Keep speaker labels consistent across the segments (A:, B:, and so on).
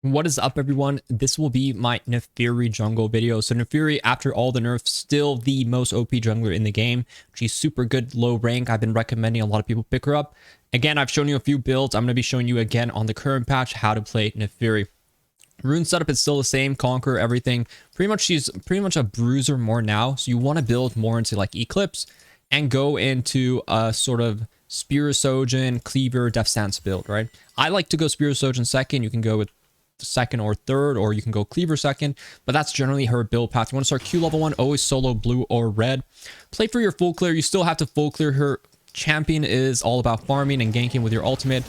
A: What is up, everyone? This will be my Naafiri jungle video. So Naafiri, after all the nerfs, still the most OP jungler in the game. She's super good low rank. I've been recommending a lot of people pick her up. Again, I've shown you a few builds. I'm going to be showing you again on the current patch how to play Naafiri. Rune setup is still the same, conquer everything. She's pretty much a bruiser more now. So you want to build more into like Eclipse and go into a sort of Spear-Sojin, Cleaver, Death Stance build, right? I like to go Spear-Sojin second. You can go with second or third, or you can go Cleaver second, but that's generally her build path. You want to start Q level 1, always solo blue or red. Play for your full clear. You still have to full clear. Her champion is all about farming and ganking with your ultimate.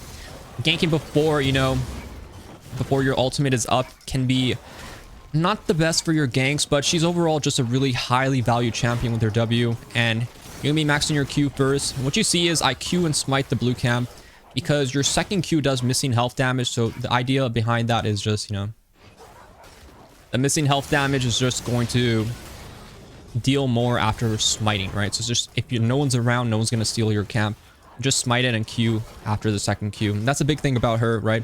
A: Ganking before, before your ultimate is up can be not the best for your ganks, but she's overall just a really highly valued champion with her W, and you're gonna be maxing your Q first. And what you see is I Q and smite the blue camp, because your second Q does missing health damage. So the idea behind that is just, the missing health damage is just going to deal more after smiting, right? So it's just, if no one's around, no one's going to steal your camp. Just smite it and Q after the second Q. And that's a big thing about her, right?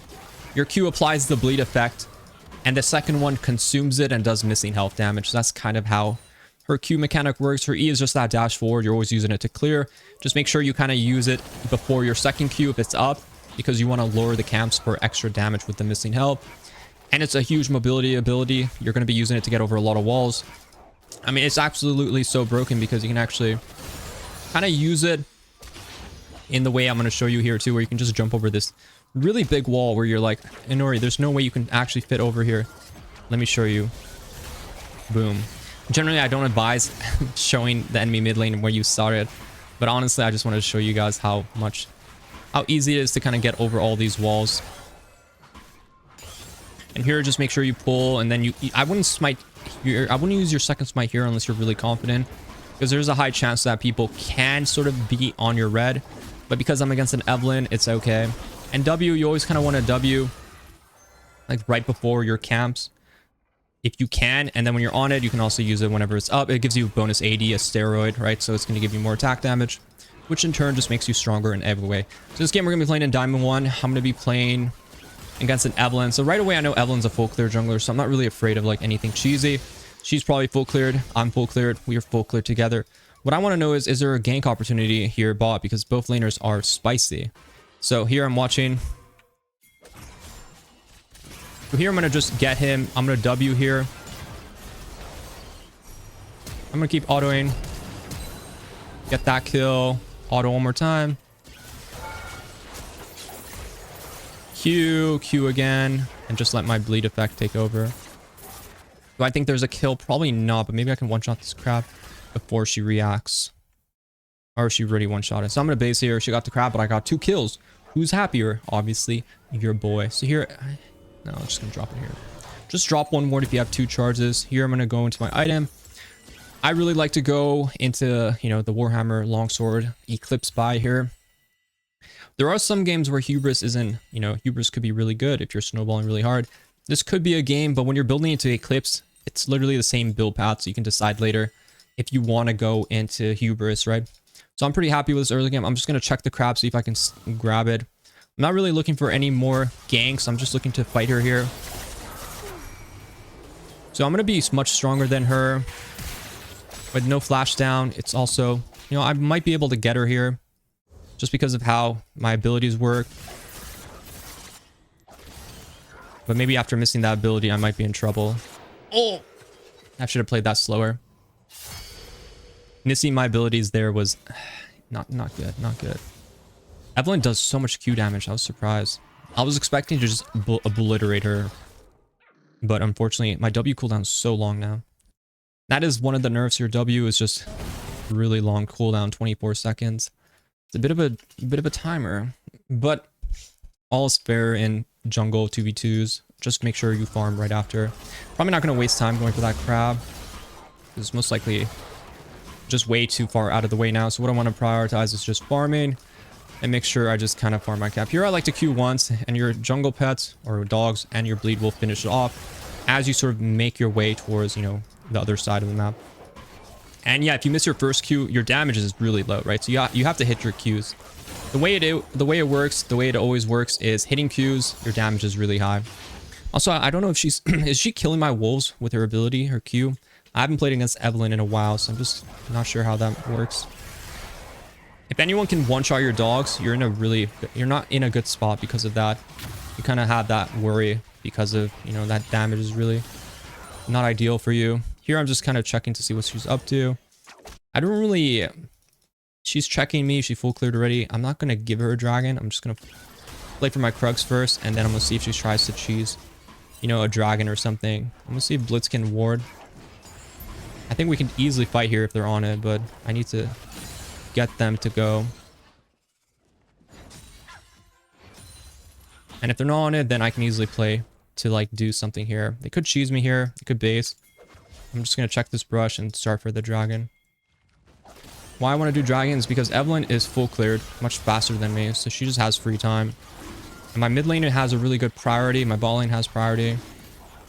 A: Your Q applies the bleed effect, and the second one consumes it and does missing health damage. So that's kind of how her Q mechanic works. Her E is just that dash forward. You're always using it to clear. Just make sure you kind of use it before your second Q if it's up, because you want to lure the camps for extra damage with the missing health. And it's a huge mobility ability. You're going to be using it to get over a lot of walls. I mean, it's absolutely so broken because you can actually kind of use it in the way I'm going to show you here too, where you can just jump over this really big wall where you're like, Inori, there's no way you can actually fit over here. Let me show you. Boom. Generally, I don't advise showing the enemy mid lane where you started, but honestly, I just wanted to show you guys how easy it is to kind of get over all these walls. And here, just make sure you pull, and then I wouldn't smite here. I wouldn't use your second smite here unless you're really confident, because there's a high chance that people can sort of be on your red, but because I'm against an Evelyn, it's okay. And W, you always kind of want to W like right before your camps, if you can, and then when you're on it, you can also use it whenever it's up. It gives you bonus AD, a steroid, right? So it's going to give you more attack damage, which in turn just makes you stronger in every way. So this game we're going to be playing in Diamond 1. I'm going to be playing against an Evelyn. So right away, I know Evelyn's a full clear jungler, so I'm not really afraid of like anything cheesy. She's probably full cleared. I'm full cleared. We are full cleared together. What I want to know is there a gank opportunity here bot? Because both laners are spicy. So here I'm watching. So here I'm going to just get him. I'm going to W here. I'm going to keep autoing. Get that kill. Auto one more time. Q again. And just let my bleed effect take over. Do I think there's a kill? Probably not, but maybe I can one-shot this crap before she reacts. Or she already one-shot it. So I'm going to base here. She got the crap, but I got 2 kills. Who's happier? Obviously, your boy. So here... No, I'm just going to drop it here. Just drop one more if you have 2 charges. Here, I'm going to go into my item. I really like to go into, the Warhammer Longsword Eclipse buy here. There are some games where Hubris isn't, Hubris could be really good if you're snowballing really hard. This could be a game, but when you're building into Eclipse, it's literally the same build path, so you can decide later if you want to go into Hubris, right? So I'm pretty happy with this early game. I'm just going to check the crab, see if I can grab it. I'm not really looking for any more ganks. I'm just looking to fight her here. So I'm going to be much stronger than her. With no flash down, it's also, I might be able to get her here. Just because of how my abilities work. But maybe after missing that ability, I might be in trouble. Oh! I should have played that slower. Missing my abilities there was not good, not good. Evelyn does so much Q damage. I was surprised. I was expecting to just obliterate her. But unfortunately, my W cooldown is so long now. That is one of the nerfs. Your W is just really long cooldown, 24 seconds. It's a bit of a timer. But all is fair in jungle 2v2s. Just make sure you farm right after. Probably not going to waste time going for that crab. It's most likely just way too far out of the way now. So what I want to prioritize is just farming. And make sure I just kind of farm my cap. Here I like to Q once, and your jungle pets or dogs and your bleed will finish it off as you sort of make your way towards, the other side of the map. And yeah, if you miss your first Q, your damage is really low, right? So you have to hit your Qs. The way it works, the way it always works is hitting Qs, your damage is really high. Also, I don't know if she's... is she killing my wolves with her ability, her Q? I haven't played against Evelynn in a while, so I'm just not sure how that works. If anyone can one-shot your dogs, you're not in a good spot because of that. You kind of have that worry because of, you know, that damage is really not ideal for you. Here, I'm just kind of checking to see what she's up to. I don't really... She's checking me. She full cleared already. I'm not going to give her a dragon. I'm just going to play for my Krugs first, and then I'm going to see if she tries to cheese, you know, a dragon or something. I'm going to see if Blitz can ward. I think we can easily fight here if they're on it, but I need to get them to go. And if they're not on it, then I can easily play to, like, do something here. They could cheese me here. They could base. I'm just going to check this brush and start for the dragon. Why I want to do dragons because Evelynn is full cleared much faster than me, so she just has free time. And my mid lane has a really good priority. My bot lane has priority.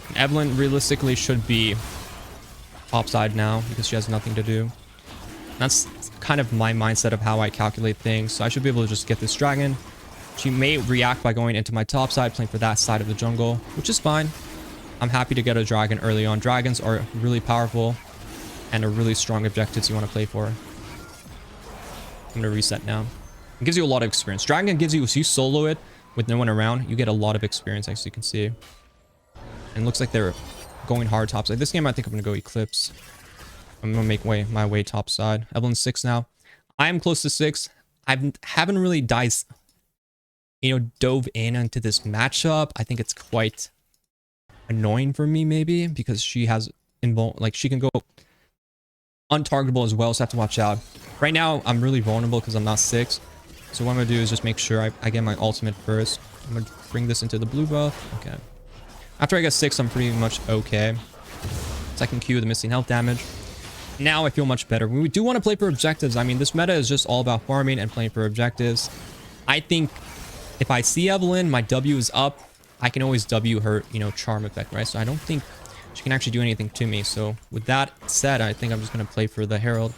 A: And Evelynn realistically should be topside now because she has nothing to do. That's kind of my mindset of how I calculate things. So I should be able to just get this dragon. She may react by going into my top side, playing for that side of the jungle, which is fine. I'm happy to get a dragon early on. Dragons are really powerful and are really strong objectives you want to play for. I'm going to reset now. It gives you a lot of experience. Dragon gives you, if you solo it with no one around, you get a lot of experience, as you can see. And it looks like they're going hard topside. This game, I think I'm going to go Eclipse. I'm going to make my way topside. Evelynn's 6 now. I am close to 6. I haven't really dove into this matchup. I think it's quite annoying for me, maybe, because she has she can go untargetable as well, so I have to watch out. Right now, I'm really vulnerable because I'm not 6. So what I'm going to do is just make sure I get my ultimate first. I'm going to bring this into the blue buff. Okay. After I get 6, I'm pretty much okay. Second Q, the missing health damage. Now I feel much better. We do want to play for objectives. I mean, this meta is just all about farming and playing for objectives. I think if I see Evelynn, my W is up. I can always W her, charm effect, right? So I don't think she can actually do anything to me. So with that said, I think I'm just going to play for the Herald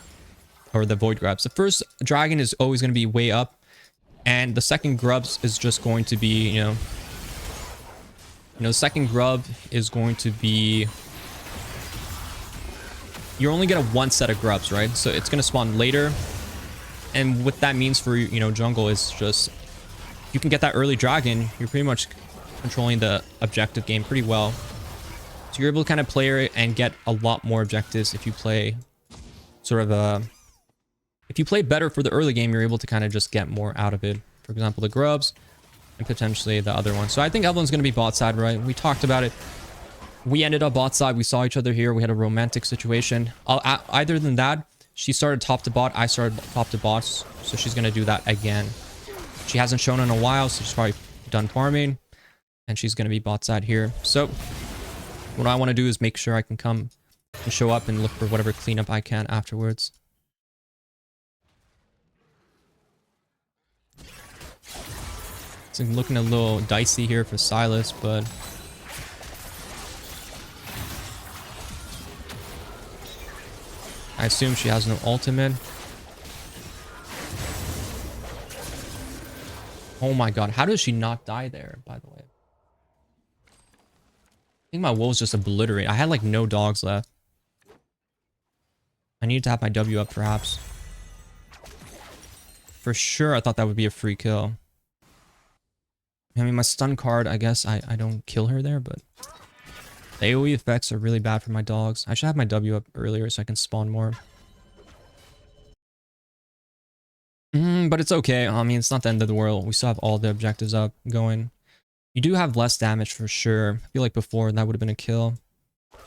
A: or the Void Grubs. The first dragon is always going to be way up. And the second Grubs is just going to be, the second Grub is going to be... You only get one set of Grubs, right? So it's going to spawn later. And what that means for, jungle is just... You can get that early dragon. You're pretty much controlling the objective game pretty well. So you're able to kind of play it and get a lot more objectives if you play sort of a... If you play better for the early game, you're able to kind of just get more out of it. For example, the Grubs and potentially the other one. So I think Evelynn's going to be bot side, right? We talked about it. We ended up bot side. We saw each other here. We had a romantic situation. Either than that, she started top to bot. I started top to bot. So she's going to do that again. She hasn't shown in a while, so she's probably done farming. And she's going to be bot side here. So what I want to do is make sure I can come and show up and look for whatever cleanup I can afterwards. It's looking a little dicey here for Silas, but... I assume she has no ultimate. Oh my god, how does she not die there, by the way? I think my wolves just obliterate. I had like no dogs left. I need to have my W up perhaps. For sure, I thought that would be a free kill. I mean, my stun card, I guess I don't kill her there, but... The AoE effects are really bad for my dogs. I should have my W up earlier so I can spawn more. But it's okay. I mean, it's not the end of the world. We still have all the objectives up going. You do have less damage for sure. I feel like before that would have been a kill.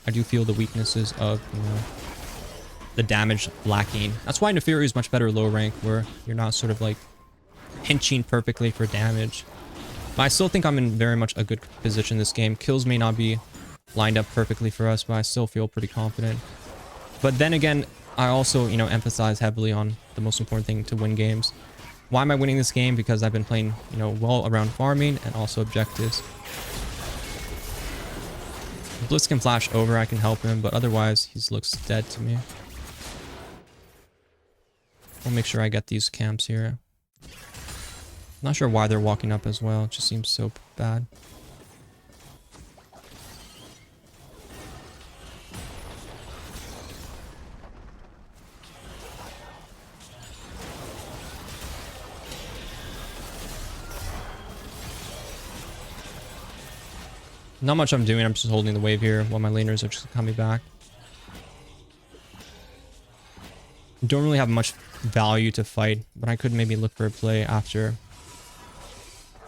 A: I do feel the weaknesses of, the damage lacking. That's why Naafiri is much better low rank, where you're not sort of like pinching perfectly for damage. But I still think I'm in very much a good position this game. Kills may not be lined up perfectly for us, but I still feel pretty confident. But then again, I also, emphasize heavily on the most important thing to win games. Why am I winning this game? Because I've been playing, well around farming and also objectives. If Blitz can flash over, I can help him, but otherwise, he looks dead to me. I'll make sure I get these camps here. Not sure why they're walking up as well. It just seems so bad. Not much I'm doing. I'm just holding the wave here while my laners are just coming back. Don't really have much value to fight, but I could maybe look for a play after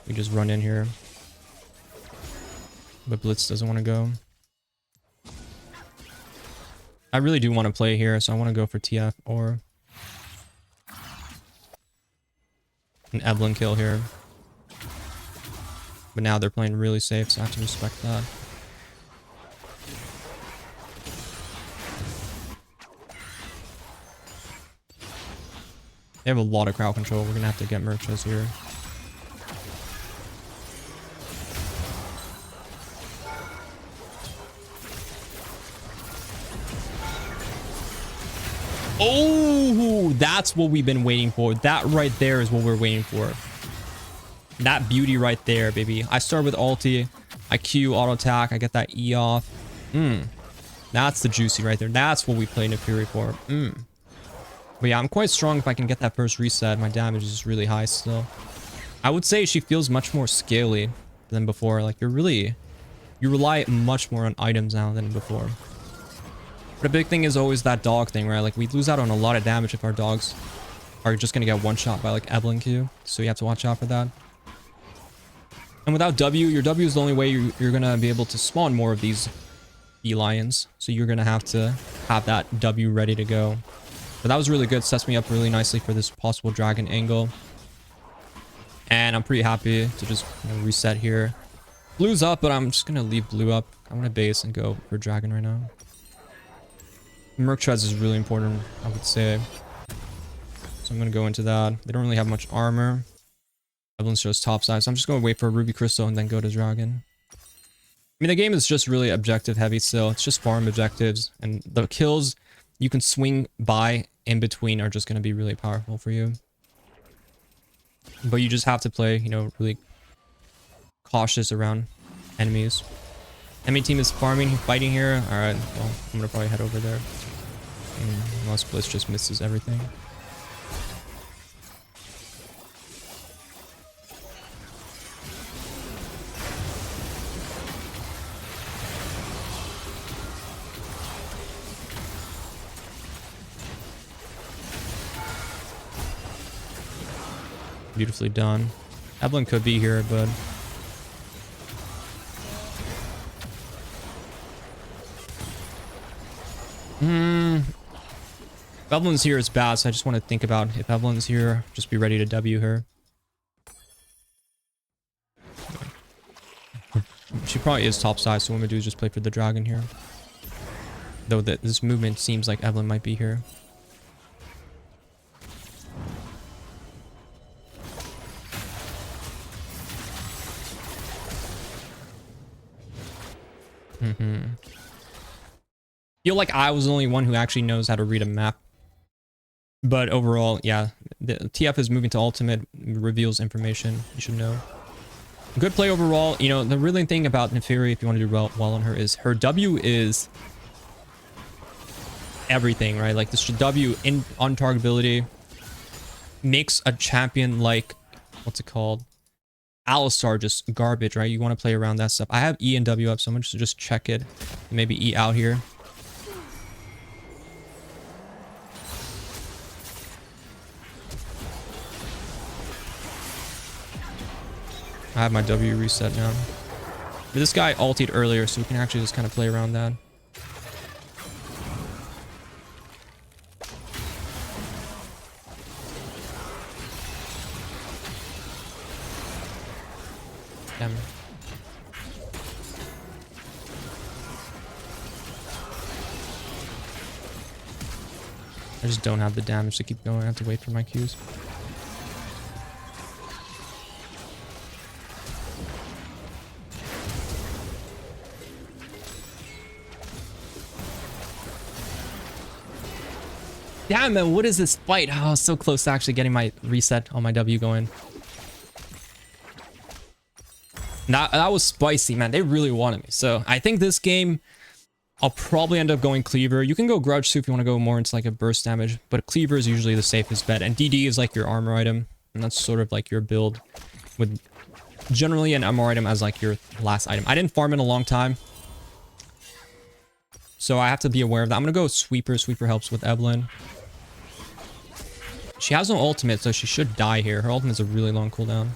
A: we just run in here. But Blitz doesn't want to go. I really do want to play here, so I want to go for TF or an Evelyn kill here. But now they're playing really safe, so I have to respect that. They have a lot of crowd control. We're going to have to get Merchas here. Oh, that's what we've been waiting for. That right there is what we're waiting for. That beauty right there, baby. I start with ulti. I Q auto attack. I get that E off. That's the juicy right there. That's what we play Naafiri for. But yeah, I'm quite strong if I can get that first reset. My damage is really high still. I would say she feels much more scaly than before. Like you rely much more on items now than before. But a big thing is always that dog thing, right? Like we lose out on a lot of damage if our dogs are just gonna get one shot by like Evelyn Q. So you have to watch out for that. And without W, your W is the only way you're gonna be able to spawn more of these lions. So you're gonna have to have that W ready to go. But that was really good. Sets me up really nicely for this possible dragon angle. And I'm pretty happy to just reset here. Blue's up, but I'm just gonna leave blue up. I'm gonna base and go for dragon right now. Merc Treads is really important, I would say. So I'm gonna go into that. They don't really have much armor. Evelyn's just top side, so I'm just gonna wait for Ruby Crystal and then go to dragon. I mean, the game is just really objective heavy still. It's just farm objectives, and the kills you can swing by in between are just going to be really powerful for you. But you just have to play, you know, really cautious around enemies. Enemy team is farming, fighting here. Alright, well, I'm going to probably head over there. Unless Blitz just misses everything. Beautifully done. Evelyn could be here, but if Evelyn's here, it's bad, so I just want to think about if Evelyn's here, just be ready to W her. She probably is top side, so what I'm gonna do is just play for the dragon here. Though this movement seems like Evelyn might be here. Feel like I was the only one who actually knows how to read a map. But overall, yeah, the TF is moving to ultimate, reveals information you should know. Good play overall. You know, the really thing about Naafiri, if you want to do well on her, is her W is everything, right? Like this W on targetability makes a champion like, what's it called? Alistar just garbage, right? You want to play around that stuff. I have E and W up, so I'm going to just check it. Maybe E out here. I have my W reset now. But this guy ultied earlier, so we can actually just kind of play around that. Damn. I just don't have the damage to keep going. I have to wait for my Qs. Damn, man, what is this fight? Oh, I was so close to actually getting my reset on my W going. That was spicy, man. They really wanted me. So I think this game, I'll probably end up going Cleaver. You can go Grudge too if you want to go more into like a burst damage, but Cleaver is usually the safest bet. And DD is like your armor item, and that's sort of like your build with generally an MR item as like your last item. I didn't farm in a long time, so I have to be aware of that. I'm gonna go Sweeper. Sweeper helps with Evelyn. She has no ultimate, so she should die here. Her ultimate is a really long cooldown.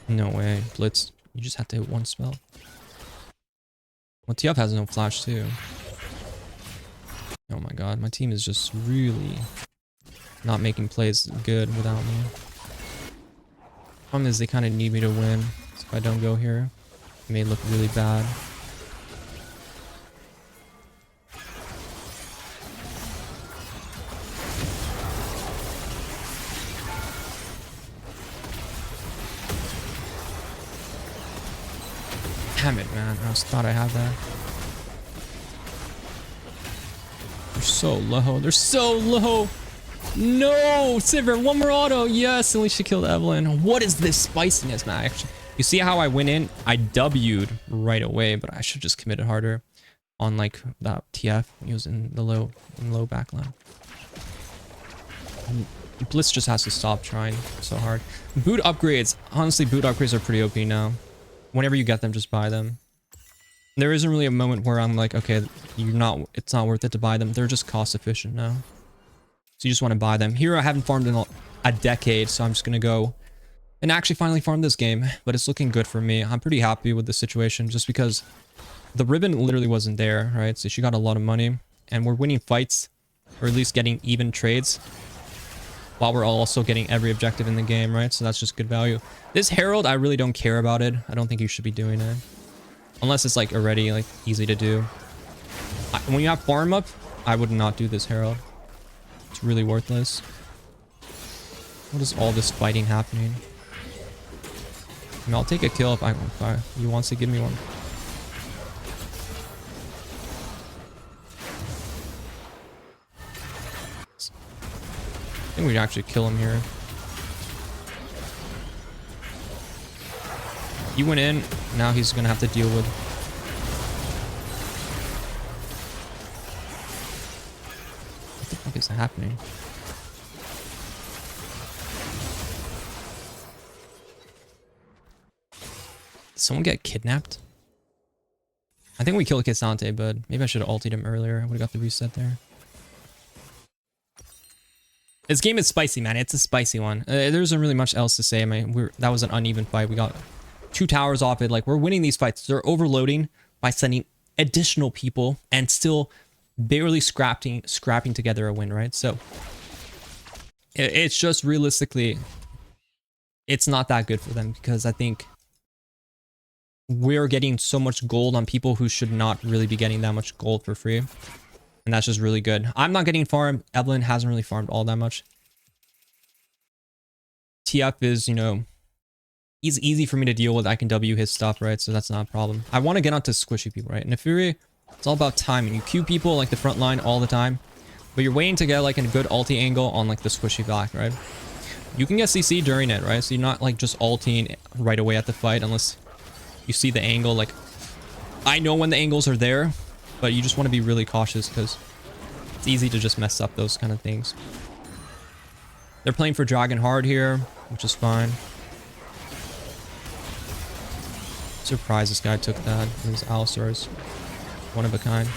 A: No way. Blitz. You just have to hit one spell. Well, TF has no flash too. Oh my god, my team is just really not making plays good without me. Problem is they kind of need me to win. So if I don't go here, it may look really bad. Damn it, man. I just thought I had that. They're so low. They're so low. No! Sivir, one more auto. Yes, at least she killed Evelyn. What is this spiciness, man? Actually, you see how I went in? I W'd right away, but I should just committed harder on like that TF. He was in the low backline. Blitz just has to stop trying so hard. Boot upgrades. Honestly, boot upgrades are pretty OP now. Whenever you get them, just buy them. There isn't really a moment where I'm like, okay, it's not worth it to buy them. They're just cost efficient now. So you just want to buy them. Here I haven't farmed in a decade, so I'm just going to go and actually finally farm this game. But it's looking good for me. I'm pretty happy with the situation just because the ribbon literally wasn't there, right? So she got a lot of money and we're winning fights, or at least getting even trades, while we're also getting every objective in the game, right? So that's just good value. This Herald, I really don't care about it. I don't think you should be doing it. Unless it's like already like easy to do. When you have farm up, I would not do this Herald. It's really worthless. What is all this fighting happening? I mean, I'll take a kill if he wants to give me one. I think we'd actually kill him here. He went in, now he's gonna have to deal with. What the fuck is happening? Did someone get kidnapped? I think we killed Kissante, but maybe I should have ulted him earlier. I would have got the reset there. This game is spicy, man. It's a spicy one. There isn't really much else to say. I mean, that was an uneven fight. We got 2 towers off it. Like, we're winning these fights. They're overloading by sending additional people and still barely scrapping together a win, right? So it's just realistically, it's not that good for them because I think we're getting so much gold on people who should not really be getting that much gold for free. And that's just really good. I'm not getting farmed. Evelyn hasn't really farmed all that much. TF is, you know, he's easy for me to deal with. I can W his stuff, right? So that's not a problem. I want to get onto squishy people, right? Naafiri, it's all about timing. You queue people like the front line all the time, but you're waiting to get like a good ulti angle on like the squishy block, right? You can get CC during it, right? So you're not like just ulting right away at the fight unless you see the angle. Like, I know when the angles are there, but you just want to be really cautious because it's easy to just mess up those kind of things. They're playing for Dragon hard here, which is fine. Surprised this guy took that. His Alistar's one of a kind.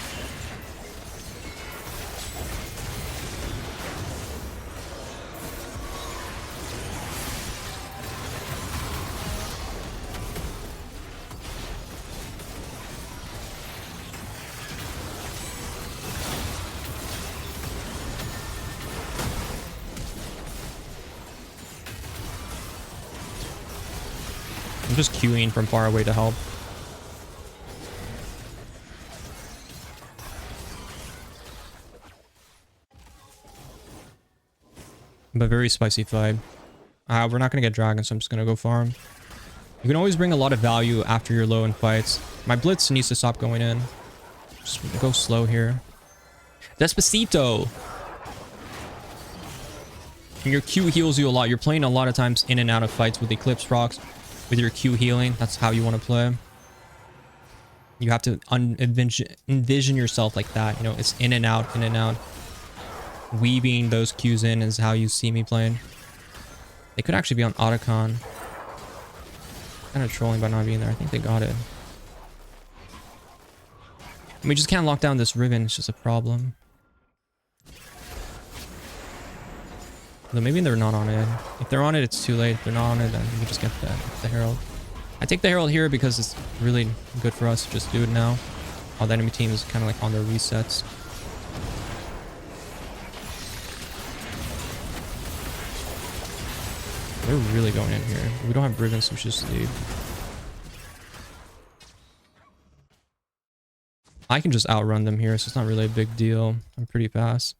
A: I'm just queuing from far away to help. But very spicy fight. We're not going to get dragon, so I'm just going to go farm. You can always bring a lot of value after you're low in fights. My blitz needs to stop going in. Just go slow here. Despacito! And your Q heals you a lot. You're playing a lot of times in and out of fights with Eclipse procs. With your Q healing, that's how you want to play. You have to envision yourself like that. You know, it's in and out, in and out. Weaving those Qs in is how you see me playing. They could actually be on Otacon. Kind of trolling by not being there. I think they got it. We just can't lock down this Riven. It's just a problem. Though maybe they're not on it. If they're on it, it's too late. If they're not on it, then we can just get the Herald. I take the Herald here because it's really good for us to just do it now. All the enemy team is kind of like on their resets. They're really going in here. We don't have Riven, so we should just leave. I can just outrun them here, so it's not really a big deal. I'm pretty fast.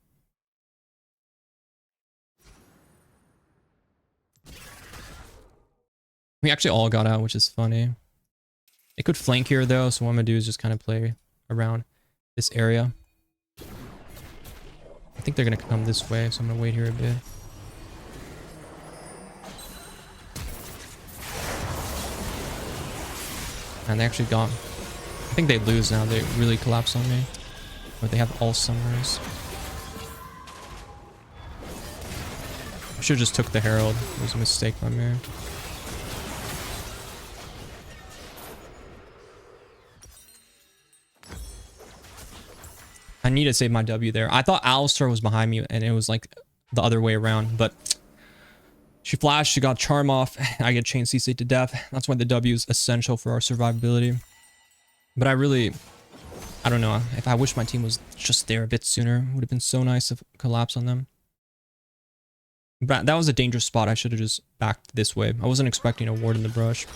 A: We actually all got out, which is funny. They could flank here though, so what I'm gonna do is just kind of play around this area. I think they're gonna come this way, so I'm gonna wait here a bit. And they actually got... I think they lose now. They really collapse on me. But they have all summers. I should have just took the Herald. It was a mistake by me. I need to save my W there. I thought Alistar was behind me and it was like the other way around, but she flashed, she got Charm off. I get Chain CC to death. That's why the W is essential for our survivability. But I don't know. If I wish my team was just there a bit sooner, it would have been so nice to collapse on them. But that was a dangerous spot. I should have just backed this way. I wasn't expecting a ward in the brush.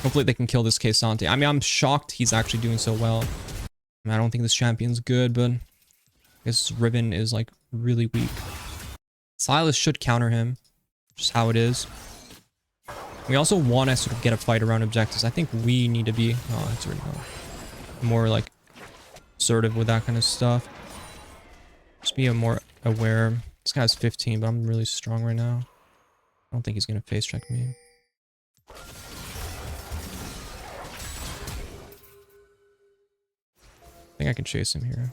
A: Hopefully they can kill this K'Sante. I mean, I'm shocked he's actually doing so well. I don't think this champion's good, but I guess Riven is like really weak. Silas should counter him, just how it is. We also want to sort of get a fight around objectives. I think we need to be more like assertive with that kind of stuff. Just be more aware. This guy's 15, but I'm really strong right now. I don't think he's going to face check me. I think I can chase him here.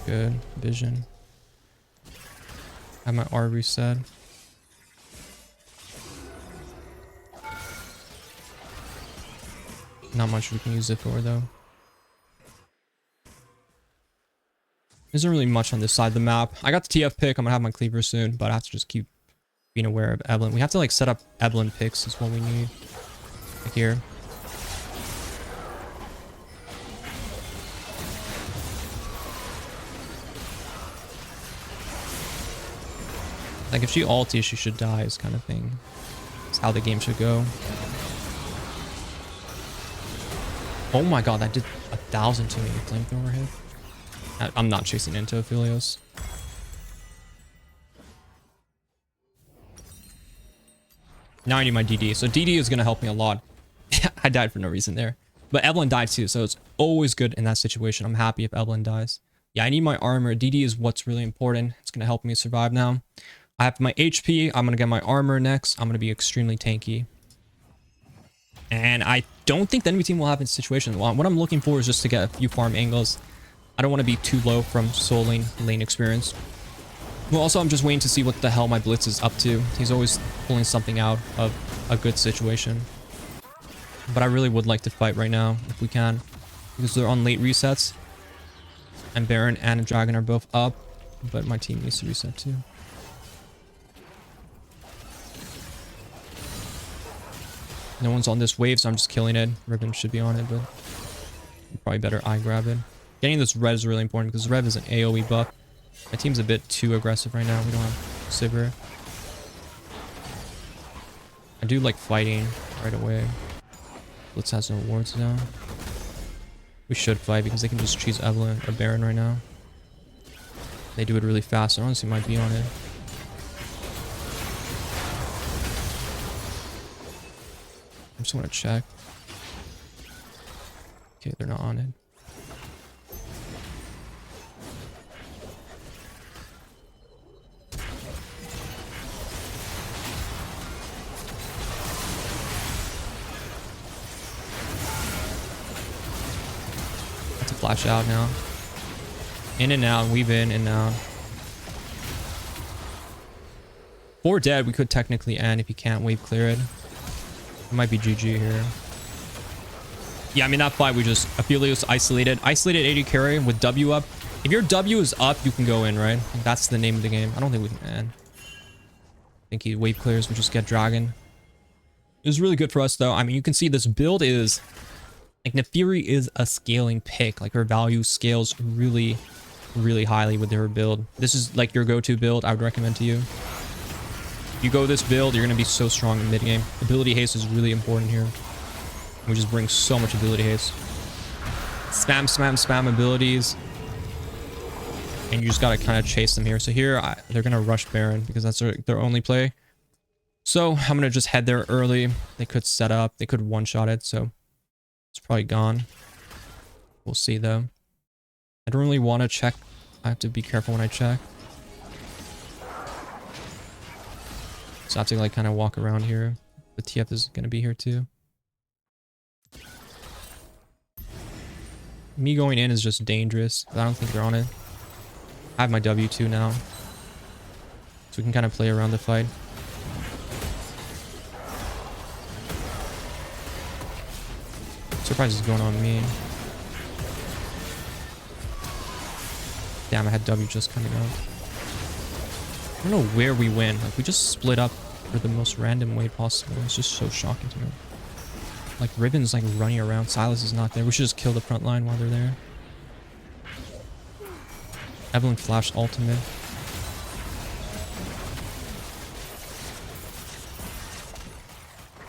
A: Good vision. Have my R reset. Not much we can use it for though. There isn't really much on this side of the map. I got the TF pick. I'm gonna have my cleaver soon, but I have to just keep being aware of Evelyn. We have to like set up Evelyn picks is what we need. Like here. Like if she ulties, she should die is kind of thing. It's how the game should go. Oh my god, that did 1,000 to me. Flamethrower hit. I'm not chasing into Aphelios. Now I need my DD. So DD is going to help me a lot. I died for no reason there. But Evelyn died too, so it's always good in that situation. I'm happy if Evelyn dies. Yeah, I need my armor. DD is what's really important. It's going to help me survive now. I have my HP. I'm going to get my armor next. I'm going to be extremely tanky. And I don't think the enemy team will have a situation. What I'm looking for is just to get a few farm angles. I don't want to be too low from soul lane experience. Well, also, I'm just waiting to see what the hell my Blitz is up to. He's always pulling something out of a good situation. But I really would like to fight right now, if we can. Because they're on late resets. And Baron and Dragon are both up. But my team needs to reset too. No one's on this wave, so I'm just killing it. Riven should be on it, but probably better eye grab it. Getting this red is really important because red is an AoE buff. My team's a bit too aggressive right now. We don't have Sivir. I do like fighting right away. Blitz has no wards now. We should fight because they can just choose Evelyn or Baron right now. They do it really fast. I honestly might be on it. I just want to check. Okay, they're not on it. flash out now. In and out, weave in and out. 4 dead, we could technically end if he can't wave clear it. It might be GG here. Yeah, I mean, that fight we just... Aphelios isolated. Isolated AD carry with W up. If your W is up, you can go in, right? That's the name of the game. I don't think we can end. I think he wave clears, we just get dragon. It was really good for us, though. I mean, you can see this build is... Like, Naafiri is a scaling pick. Like, her value scales really, really highly with her build. This is, like, your go-to build I would recommend to you. If you go this build, you're going to be so strong in mid-game. Ability haste is really important here. We just bring so much ability haste. Spam, spam, spam abilities. And you just got to kind of chase them here. So here, they're going to rush Baron because that's their only play. So I'm going to just head there early. They could set up. They could one-shot it. So it's probably gone. We'll see, though. I don't really want to check. I have to be careful when I check. So I have to, like, kind of walk around here. The TF is going to be here, too. Me going in is just dangerous. I don't think they're on it. I have my W2 now. So we can kind of play around the fight. Surprise is going on me. Damn, I had W just coming out. I don't know where we win. Like, we just split up for the most random way possible. It's just so shocking to me. Like, Ribbon's like running around. Silas is not there. We should just kill the front line while they're there. Evelyn flashed ultimate.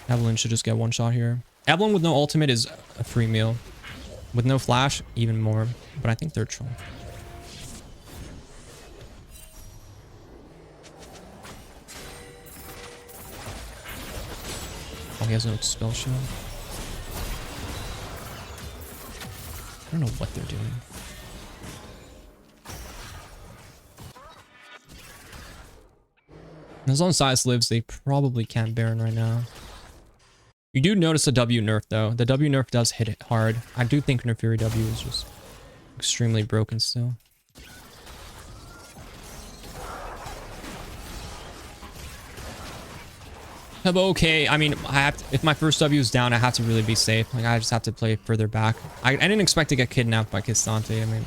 A: Evelyn should just get one shot here. Evelyn with no ultimate is a free meal. With no flash, even more. But I think they're troll. Oh, he has no spell shield. I don't know what they're doing. As long as Silas lives, they probably can't Baron right now. You do notice the W nerf, though. The W nerf does hit it hard. I do think Naafiri W is just extremely broken still. But okay, I mean, I have to, if my first W is down, I have to really be safe. Like, I just have to play further back. I didn't expect to get kidnapped by Kistante. I mean,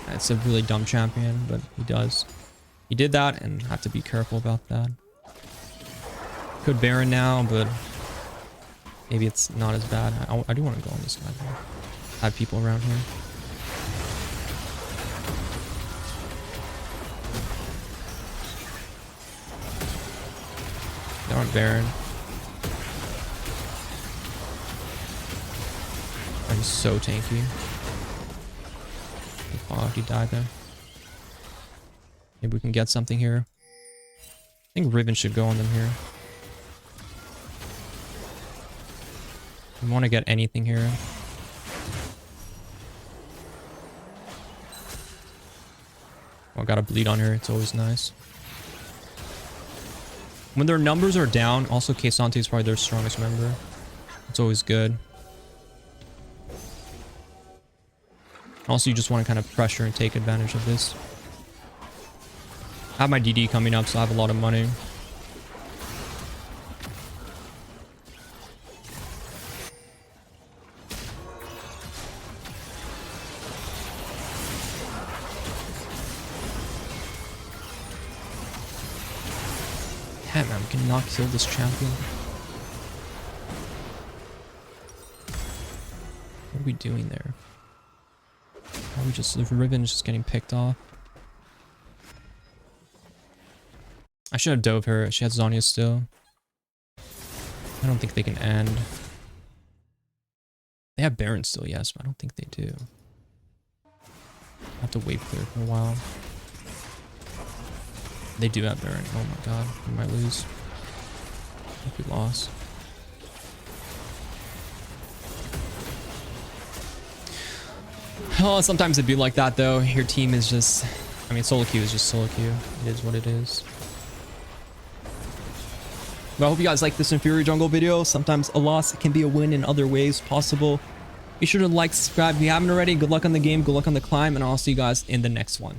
A: it's a really dumb champion, but he does. He did that, and I have to be careful about that. Could Baron now, but maybe it's not as bad. I do want to go on this guy, though. I have people around here. They're on Baron. I'm so tanky. Oh, he died there. Maybe we can get something here. I think Riven should go on them here. We want to get anything here. Oh, got a bleed on her. It's always nice. When their numbers are down, also K'Sante is probably their strongest member. It's always good. Also, you just want to kind of pressure and take advantage of this. I have my DD coming up, so I have a lot of money. Damn, man, we cannot kill this champion. What are we doing there? Are we just... The Riven is just getting picked off. I should have dove her. She has Zhonya still. I don't think they can end. They have Baron still, yes, but I don't think they do. I have to wait clear for a while. They do have Baron. Oh my god. We might lose. I think we lost. Oh, sometimes it'd be like that though. Your team is just... I mean, solo queue is just solo queue. It is what it is. Well, I hope you guys like this Naafiri jungle video. Sometimes a loss can be a win in other ways possible. Be sure to like, subscribe if you haven't already. Good luck on the game. Good luck on the climb. And I'll see you guys in the next one.